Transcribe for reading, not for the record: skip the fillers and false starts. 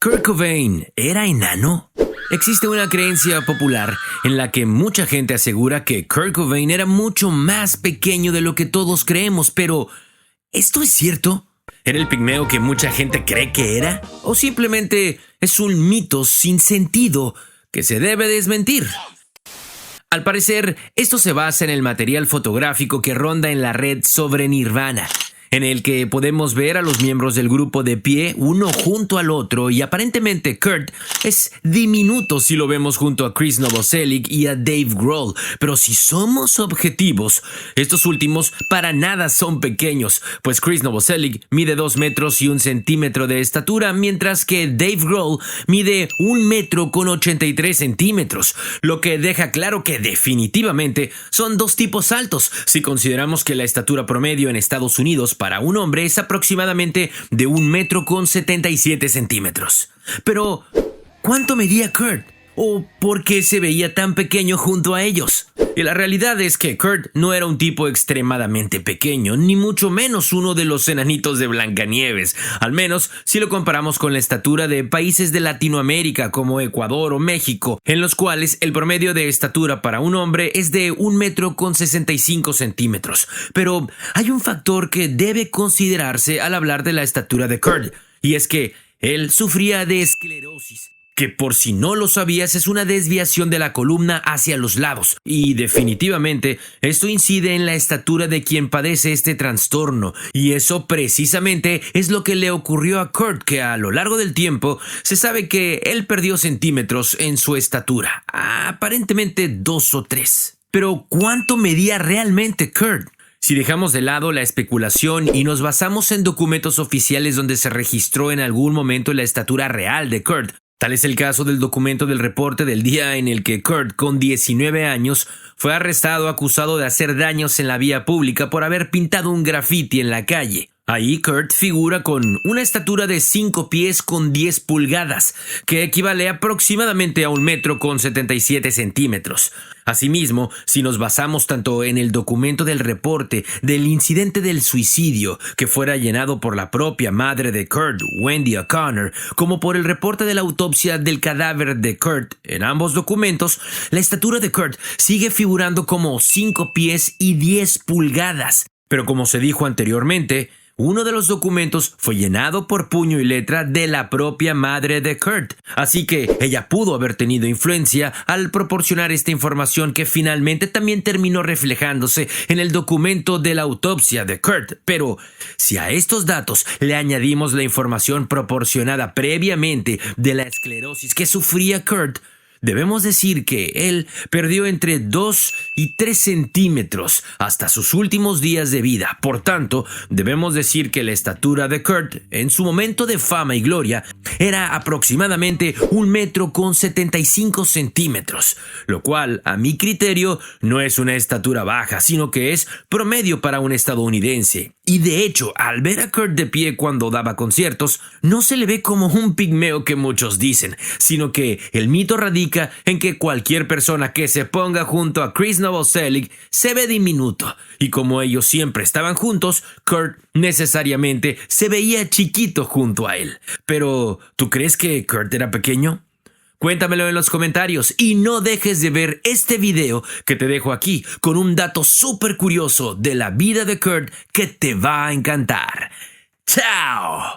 ¿Kurt Cobain era enano? Existe una creencia popular en la que mucha gente asegura que Kurt Cobain era mucho más pequeño de lo que todos creemos, pero ¿esto es cierto? ¿Era el pigmeo que mucha gente cree que era? ¿O simplemente es un mito sin sentido que se debe desmentir? Al parecer, esto se basa en el material fotográfico que ronda en la red sobre Nirvana, en el que podemos ver a los miembros del grupo de pie, uno junto al otro, y aparentemente Kurt es diminuto si lo vemos junto a Chris Novoselic y a Dave Grohl, pero si somos objetivos, estos últimos para nada son pequeños, pues Chris Novoselic mide 2 metros y 1 centímetro de estatura, mientras que Dave Grohl mide 1 metro con 83 centímetros, lo que deja claro que definitivamente son dos tipos altos, si consideramos que la estatura promedio en Estados Unidos para un hombre es aproximadamente de 1 metro con 77 centímetros. Pero, ¿cuánto medía Kurt? ¿O por qué se veía tan pequeño junto a ellos? Y la realidad es que Kurt no era un tipo extremadamente pequeño, ni mucho menos uno de los enanitos de Blancanieves, al menos si lo comparamos con la estatura de países de Latinoamérica como Ecuador o México, en los cuales el promedio de estatura para un hombre es de 1 metro con 65 centímetros. Pero hay un factor que debe considerarse al hablar de la estatura de Kurt, y es que él sufría de esclerosis, que por si no lo sabías es una desviación de la columna hacia los lados, y definitivamente esto incide en la estatura de quien padece este trastorno, y eso precisamente es lo que le ocurrió a Kurt, que a lo largo del tiempo se sabe que él perdió centímetros en su estatura, aparentemente 2 o 3. Pero ¿cuánto medía realmente Kurt? Si dejamos de lado la especulación y nos basamos en documentos oficiales donde se registró en algún momento la estatura real de Kurt, tal es el caso del documento del reporte del día en el que Kurt, con 19 años, fue arrestado acusado de hacer daños en la vía pública por haber pintado un grafiti en la calle. Ahí Kurt figura con una estatura de 5 pies con 10 pulgadas, que equivale aproximadamente a 1 metro con 77 centímetros. Asimismo, si nos basamos tanto en el documento del reporte del incidente del suicidio, que fuera llenado por la propia madre de Kurt, Wendy O'Connor, como por el reporte de la autopsia del cadáver de Kurt, en ambos documentos, la estatura de Kurt sigue figurando como 5 pies y 10 pulgadas. Pero como se dijo anteriormente, uno de los documentos fue llenado por puño y letra de la propia madre de Kurt, así que ella pudo haber tenido influencia al proporcionar esta información que finalmente también terminó reflejándose en el documento de la autopsia de Kurt. Pero si a estos datos le añadimos la información proporcionada previamente de la esclerosis que sufría Kurt, debemos decir que él perdió entre 2 y 3 centímetros hasta sus últimos días de vida. Por tanto, debemos decir que la estatura de Kurt, en su momento de fama y gloria, era aproximadamente 1 metro con 75 centímetros, lo cual, a mi criterio, no es una estatura baja, sino que es promedio para un estadounidense. Y de hecho, al ver a Kurt de pie cuando daba conciertos, no se le ve como un pigmeo que muchos dicen, sino que el mito radica en que cualquier persona que se ponga junto a Chris Novoselic se ve diminuto, y como ellos siempre estaban juntos, Kurt necesariamente se veía chiquito junto a él. Pero, ¿tú crees que Kurt era pequeño? Cuéntamelo en los comentarios y no dejes de ver este video que te dejo aquí con un dato súper curioso de la vida de Kurt que te va a encantar. ¡Chao!